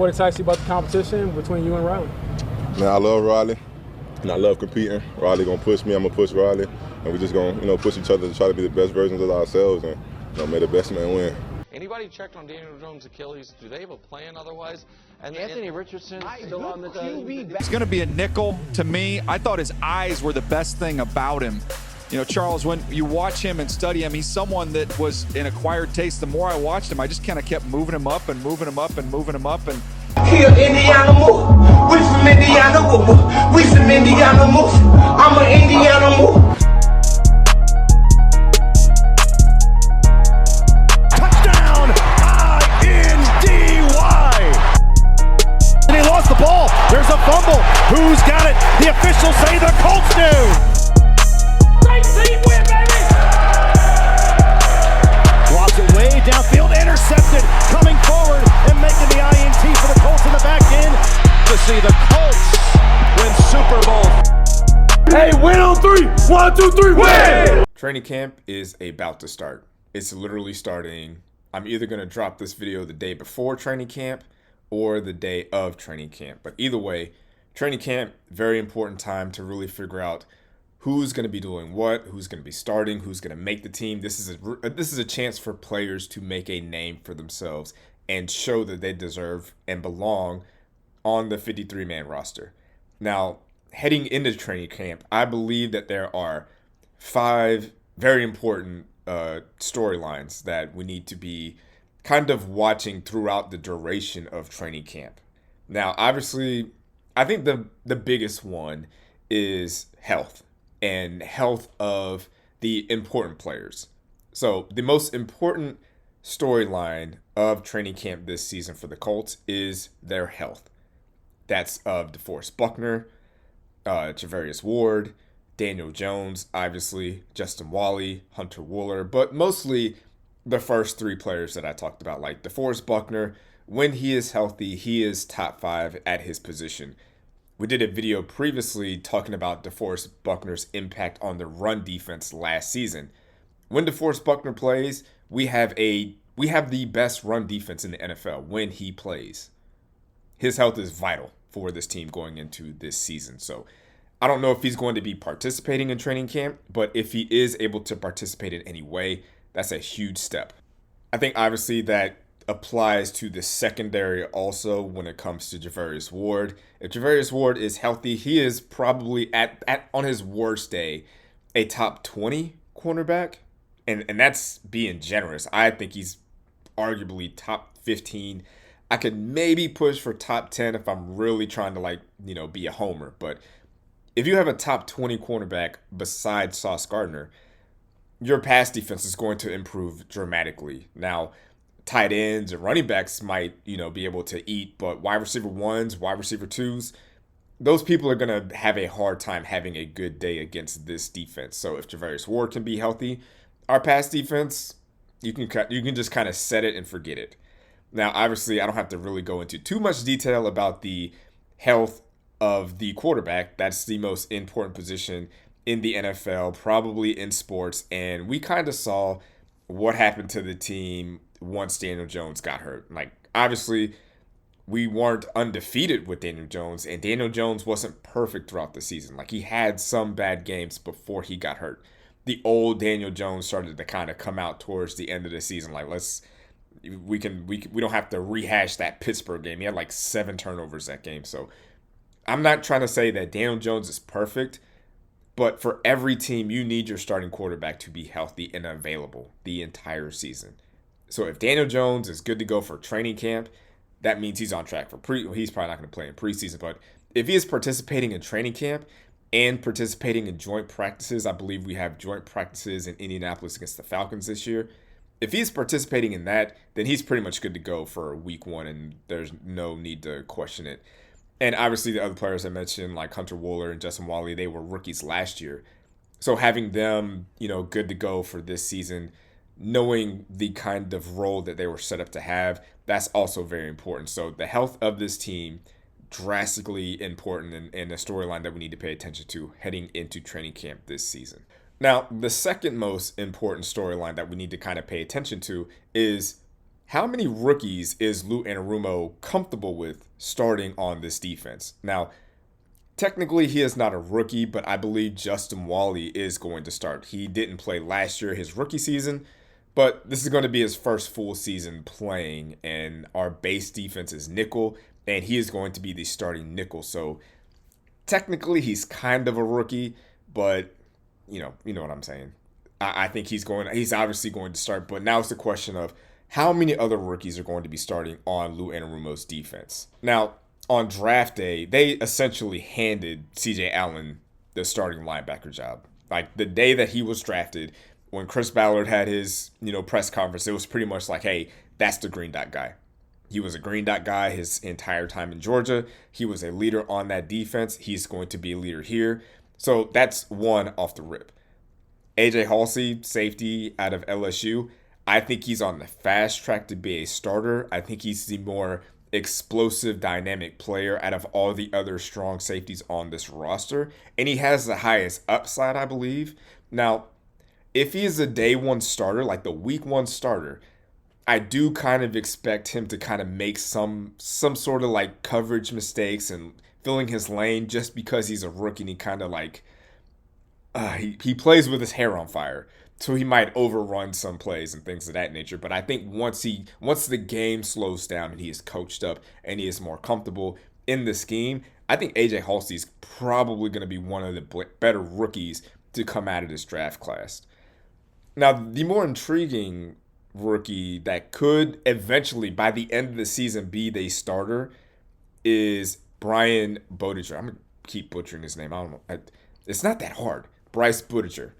What excites you about the competition between you and Riley? Man, I love Riley, and I love competing. Riley gonna push me, I'm gonna push Riley, and we just gonna push each other to try to be the best versions of ourselves, and may the best man win. Anybody checked on Daniel Jones' Achilles? Do they have a plan otherwise? And Anthony Richardson still on the QB. It's going to be a nickel to me. I thought his eyes were the best thing about him. You know, Charles, when you watch him and study him, he's someone that was an acquired taste. The more I watched him, I just kind of kept moving him up and moving him up and moving him up. And Here, Indiana move. We from Indiana move. We from Indiana move. I'm an Indiana move. Touchdown, I-N-D-Y. And he lost the ball. There's a fumble. Who's got it? The officials say the Colts do. Great team win, baby. Drops it way downfield, intercepted, coming forward and making the INT for the Colts in the back end. To see the Colts win Super Bowl. Hey, win on three. 1, 2, 3, win. Training camp is about to start. It's literally starting. I'm either going to drop this video the day before training camp or the day of training camp. But either way, training camp, very important time to really figure out who's going to be doing what, who's going to be starting, who's going to make the team. This is a chance for players to make a name for themselves and show that they deserve and belong on the 53-man roster. Now, heading into training camp, I believe that there are 5 very important storylines that we need to be kind of watching throughout the duration of training camp. Now, obviously, I think the biggest one is health. And health of the important players. So the most important storyline of training camp this season for the Colts is their health. That's of DeForest Buckner, Javarius Ward, Daniel Jones, obviously, Justin Wally, Hunter Wooler, but mostly the first 3 players that I talked about, like DeForest Buckner. When he is healthy, he is top 5 at his position. We did a video previously talking about DeForest Buckner's impact on the run defense last season. When DeForest Buckner plays, we have the best run defense in the NFL when he plays. His health is vital for this team going into this season. So I don't know if he's going to be participating in training camp, but if he is able to participate in any way, that's a huge step. I think obviously that applies to the secondary also when it comes to Javarius Ward. If Javarius Ward is healthy, he is probably on his worst day a top 20 cornerback, and that's being generous. I think he's arguably top 15. I could maybe push for top 10 if I'm really trying to be a homer, but if you have a top 20 cornerback besides Sauce Gardner, your pass defense is going to improve dramatically. Now, tight ends and running backs might, be able to eat, but wide receiver 1s, wide receiver 2s, those people are going to have a hard time having a good day against this defense. So if Javarius Ward can be healthy, our pass defense, you can just kind of set it and forget it. Now, obviously, I don't have to really go into too much detail about the health of the quarterback. That's the most important position in the NFL, probably in sports, and we kind of saw what happened to the team once Daniel Jones got hurt. Obviously, we weren't undefeated with Daniel Jones, and Daniel Jones wasn't perfect throughout the season. He had some bad games before he got hurt. The old Daniel Jones started to kind of come out towards the end of the season. We don't have to rehash that Pittsburgh game. He had 7 turnovers that game. So I'm not trying to say that Daniel Jones is perfect, but for every team, you need your starting quarterback to be healthy and available the entire season. So if Daniel Jones is good to go for training camp, that means he's on track for he's probably not going to play in preseason, but if he is participating in training camp and participating in joint practices, I believe we have joint practices in Indianapolis against the Falcons this year. If he's participating in that, then he's pretty much good to go for week 1, and there's no need to question it. And obviously the other players I mentioned, like Hunter Wooler and Justin Wally, they were rookies last year. So having them, good to go for this season, knowing the kind of role that they were set up to have, that's also very important. So the health of this team, drastically important and a storyline that we need to pay attention to heading into training camp this season. Now, the second most important storyline that we need to kind of pay attention to is how many rookies is Lou Anarumo comfortable with starting on this defense? Now, technically, he is not a rookie, but I believe Justin Wally is going to start. He didn't play last year, his rookie season, but this is going to be his first full season playing, and our base defense is nickel, and he is going to be the starting nickel. So technically, he's kind of a rookie, but you know what I'm saying. I think he's obviously going to start, but now it's the question of how many other rookies are going to be starting on Lou Anarumo's defense. Now, on draft day, they essentially handed C.J. Allen the starting linebacker job. Like the day that he was drafted, when Chris Ballard had his press conference, it was pretty much like, hey, that's the green dot guy. He was a green dot guy his entire time in Georgia. He was a leader on that defense. He's going to be a leader here. So that's one off the rip. AJ Halsey, safety out of LSU, I think he's on the fast track to be a starter. I think he's the more explosive, dynamic player out of all the other strong safeties on this roster. And he has the highest upside, I believe. Now, if he is a day one starter, like the week one starter, I do kind of expect him to kind of make some sort of like coverage mistakes and filling his lane just because he's a rookie and he kind of like, he plays with his hair on fire. So he might overrun some plays and things of that nature. But I think once the game slows down and he is coached up and he is more comfortable in the scheme, I think AJ Halsey is probably going to be one of the better rookies to come out of this draft class. Now, the more intriguing rookie that could eventually, by the end of the season, be the starter is Brian Bodiger. I'm going to keep butchering his name. I don't know. It's not that hard. Bryce Bodiger.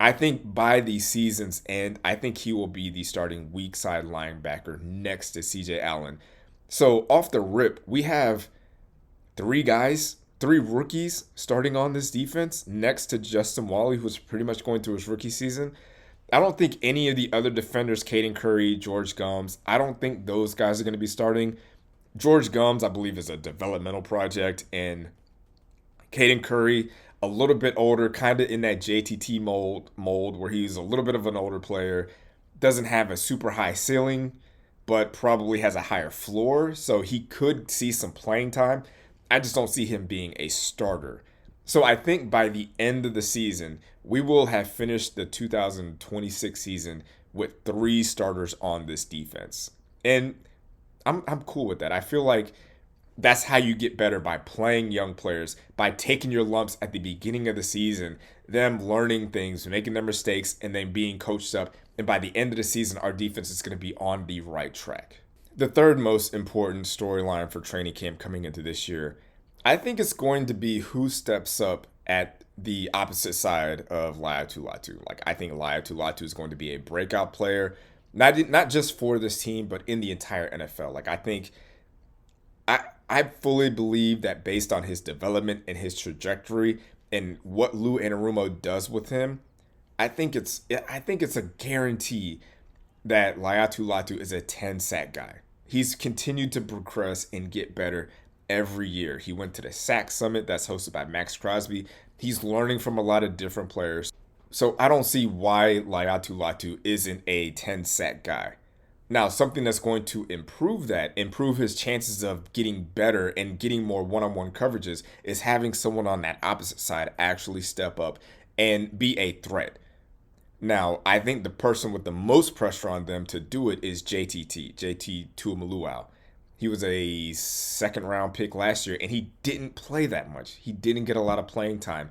I think by the season's end, I think he will be the starting weak side linebacker next to C.J. Allen. So off the rip, we have three rookies starting on this defense next to Justin Wally, who's pretty much going through his rookie season. I don't think any of the other defenders, Caden Curry, George Gums, I don't think those guys are going to be starting. George Gums, I believe, is a developmental project, and Caden Curry, a little bit older, kind of in that JTT mold where he's a little bit of an older player, doesn't have a super high ceiling, but probably has a higher floor, so he could see some playing time. I just don't see him being a starter. So I think by the end of the season, we will have finished the 2026 season with 3 starters on this defense. And I'm cool with that. I feel like that's how you get better, by playing young players, by taking your lumps at the beginning of the season, them learning things, making their mistakes, and then being coached up. And by the end of the season, our defense is going to be on the right track. The third most important storyline for training camp coming into this year, I think it's going to be who steps up at the opposite side of Laiatu Latu. Like, I think Laiatu Latu is going to be a breakout player, not just for this team, but in the entire NFL. Like, I think I fully believe that based on his development and his trajectory and what Lou Anarumo does with him, I think it's a guarantee that Laiatu Latu is a 10-sack guy. He's continued to progress and get better every year. He went to the Sack Summit that's hosted by Max Crosby. He's learning from a lot of different players. So I don't see why Laiatu Latu isn't a 10-sack guy. Now, something that's going to improve his chances of getting better and getting more one-on-one coverages is having someone on that opposite side actually step up and be a threat. Now, I think the person with the most pressure on them to do it is JT Tuimaluau. He was a second-round pick last year, and he didn't play that much. He didn't get a lot of playing time.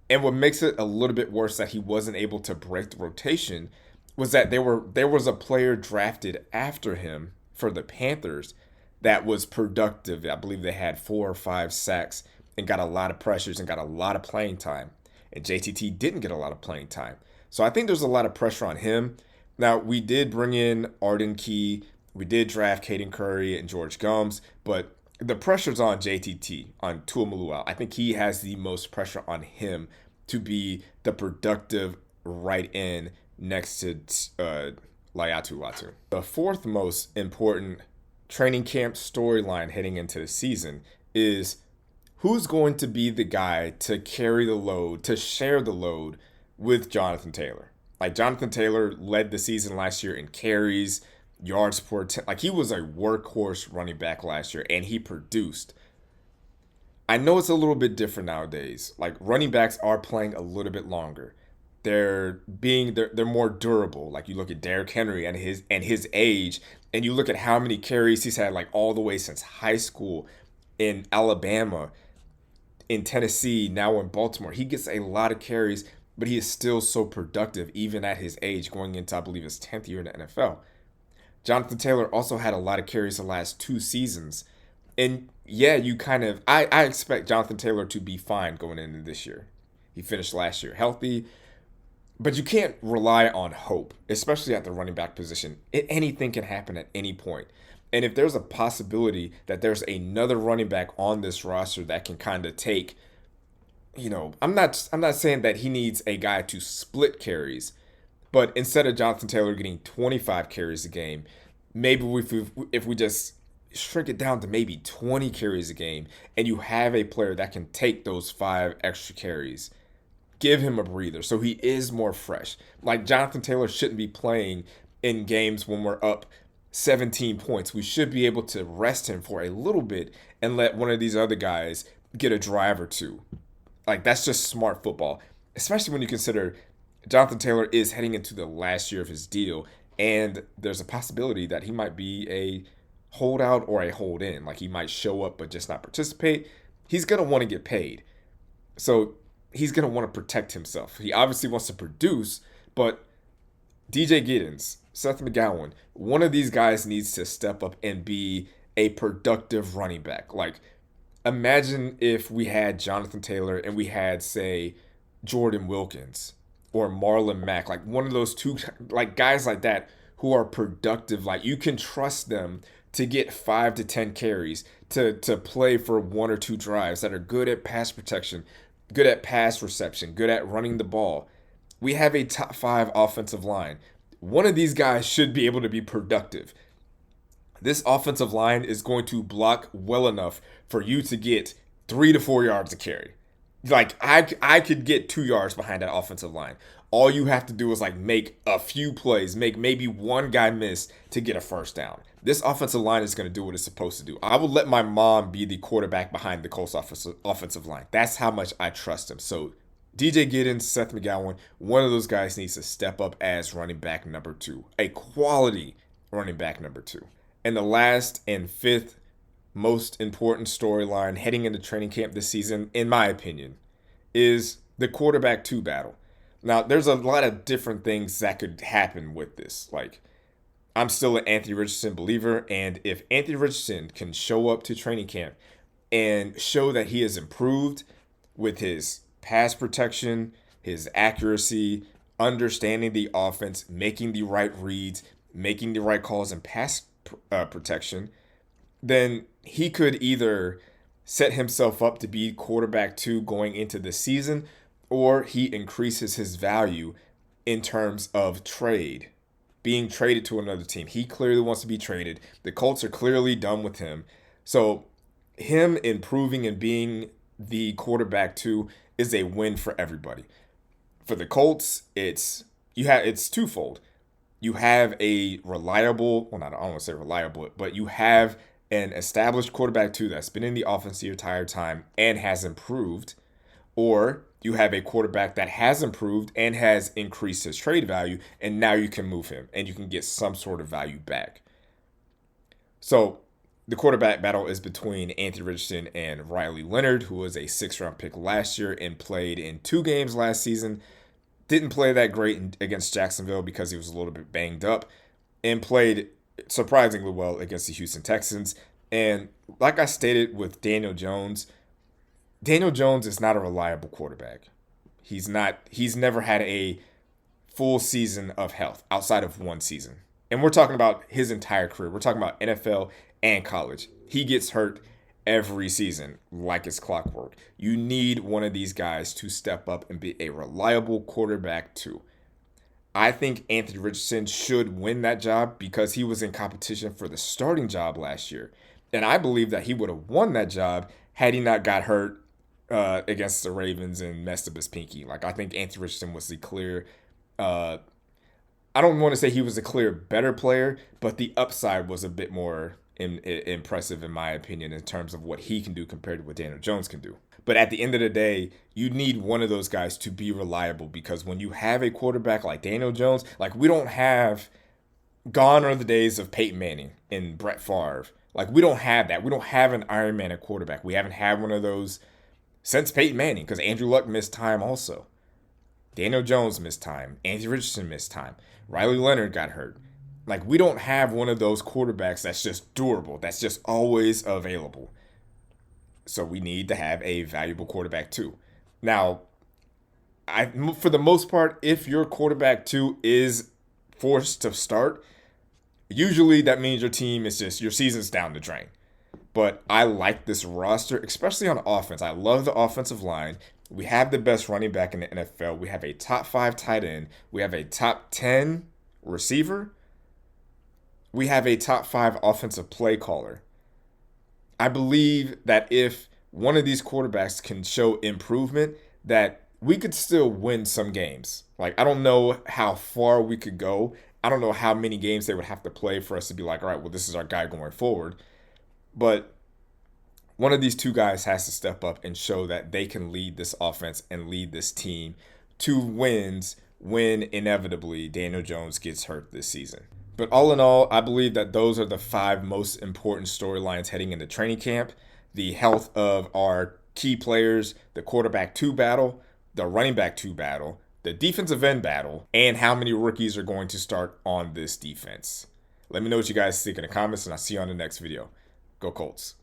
And what makes it a little bit worse that he wasn't able to break the rotation was that there was a player drafted after him for the Panthers that was productive. I believe they had 4 or 5 sacks and got a lot of pressures and got a lot of playing time. And JTT didn't get a lot of playing time. So I think there's a lot of pressure on him. Now, we did bring in Arden Key. We did draft Caden Curry and George Gums, but the pressure's on JTT, on Tuimaluau. I think he has the most pressure on him to be the productive right end next to Laiatu Latu. The fourth most important training camp storyline heading into the season is who's going to be the guy to carry the load, to share the load with Jonathan Taylor. Like, Jonathan Taylor led the season last year in carries, yards per attempt. Like, he was a workhorse running back last year, and he produced. I know it's a little bit different nowadays. Like, running backs are playing a little bit longer. They're more durable. Like, you look at Derrick Henry and his age, and you look at how many carries he's had, like, all the way since high school in Alabama, in Tennessee, now in Baltimore. He gets a lot of carries, but he is still so productive even at his age, going into, I believe, his 10th year in the NFL. Jonathan Taylor also had a lot of carries the last 2 seasons. And yeah, I expect Jonathan Taylor to be fine going into this year. He finished last year healthy, but you can't rely on hope, especially at the running back position. Anything can happen at any point. And if there's a possibility that there's another running back on this roster that can kind of take, I'm not saying that he needs a guy to split carries, but instead of Jonathan Taylor getting 25 carries a game, maybe if we just shrink it down to maybe 20 carries a game, and you have a player that can take those 5 extra carries, give him a breather so he is more fresh. Like, Jonathan Taylor shouldn't be playing in games when we're up 17 points. We should be able to rest him for a little bit and let one of these other guys get a drive or two. Like, that's just smart football, especially when you consider Jonathan Taylor is heading into the last year of his deal, and there's a possibility that he might be a holdout or a hold in. Like, he might show up but just not participate. He's going to want to get paid. So he's going to want to protect himself. He obviously wants to produce, but DJ Giddens, Seth McGowan, one of these guys needs to step up and be a productive running back. Like, imagine if we had Jonathan Taylor and we had, say, Jordan Wilkins or Marlon Mack, like one of those two, like guys like that who are productive. Like, you can trust them to get 5 to 10 carries, to play for 1 or 2 drives, that are good at pass protection, good at pass reception, good at running the ball. We have a top 5 offensive line. One of these guys should be able to be productive. This offensive line is going to block well enough for you to get 3 to 4 yards to carry. Like, I could get 2 yards behind that offensive line. All you have to do is, like, make a few plays, make maybe one guy miss to get a first down. This offensive line is going to do what it's supposed to do. I would let my mom be the quarterback behind the Colts offensive line. That's how much I trust him. So DJ Giddens, Seth McGowan, one of those guys needs to step up as running back number 2, a quality running back number 2. And the last and 5th most important storyline heading into training camp this season, in my opinion, is the quarterback 2 battle. Now, there's a lot of different things that could happen with this. Like, I'm still an Anthony Richardson believer, and if Anthony Richardson can show up to training camp and show that he has improved with his pass protection, his accuracy, understanding the offense, making the right reads, making the right calls in pass protection, then he could either set himself up to be quarterback 2 going into the season, or he increases his value in terms of trade, being traded to another team. He clearly wants to be traded. The Colts are clearly done with him. So him improving and being the quarterback 2 is a win for everybody. For the Colts, it's twofold. You have a reliable, well, not, I don't want to say reliable, but you have an established quarterback 2 that's been in the offense the entire time and has improved, or you have a quarterback that has improved and has increased his trade value, and now you can move him and you can get some sort of value back. So the quarterback battle is between Anthony Richardson and Riley Leonard, who was a 6th-round pick last year and played in 2 games last season. Didn't play that great against Jacksonville because he was a little bit banged up, and played surprisingly well against the Houston Texans. And like I stated with Daniel Jones is not a reliable quarterback. He's never had a full season of health outside of 1 season. And we're talking about his entire career. We're talking about NFL and college. He gets hurt every season like it's clockwork. You need one of these guys to step up and be a reliable quarterback 2. I think Anthony Richardson should win that job because he was in competition for the starting job last year. And I believe that he would have won that job had he not got hurt against the Ravens and messed up his pinky. Like, I think Anthony Richardson was the clear I don't want to say he was a clear better player, but the upside was a bit more impressive in my opinion in terms of what he can do compared to what Daniel Jones can do. But at the end of the day, you need one of those guys to be reliable, because when you have a quarterback like Daniel Jones, like, we don't have, gone are the days of Peyton Manning and Brett Favre. Like, we don't have that. We don't have an Iron Man at quarterback. We haven't had one of those since Peyton Manning, because Andrew Luck missed time also. Daniel Jones missed time. Anthony Richardson missed time. Riley Leonard got hurt. Like, we don't have one of those quarterbacks that's just durable, that's just always available. So we need to have a valuable quarterback too. Now, for the most part, if your quarterback too is forced to start, usually that means your team is just, your season's down the drain. But I like this roster, especially on offense. I love the offensive line. We have the best running back in the NFL. We have a top 5 tight end. We have a top 10 receiver. We have a top 5 offensive play caller. I believe that if one of these quarterbacks can show improvement, that we could still win some games. Like, I don't know how far we could go. I don't know how many games they would have to play for us to be like, all right, well, this is our guy going forward. But one of these two guys has to step up and show that they can lead this offense and lead this team to wins when inevitably Daniel Jones gets hurt this season. But all in all, I believe that those are the 5 most important storylines heading into training camp. The health of our key players, the quarterback 2 battle, the running back 2 battle, the defensive end battle, and how many rookies are going to start on this defense. Let me know what you guys think in the comments, and I'll see you on the next video. Go Colts.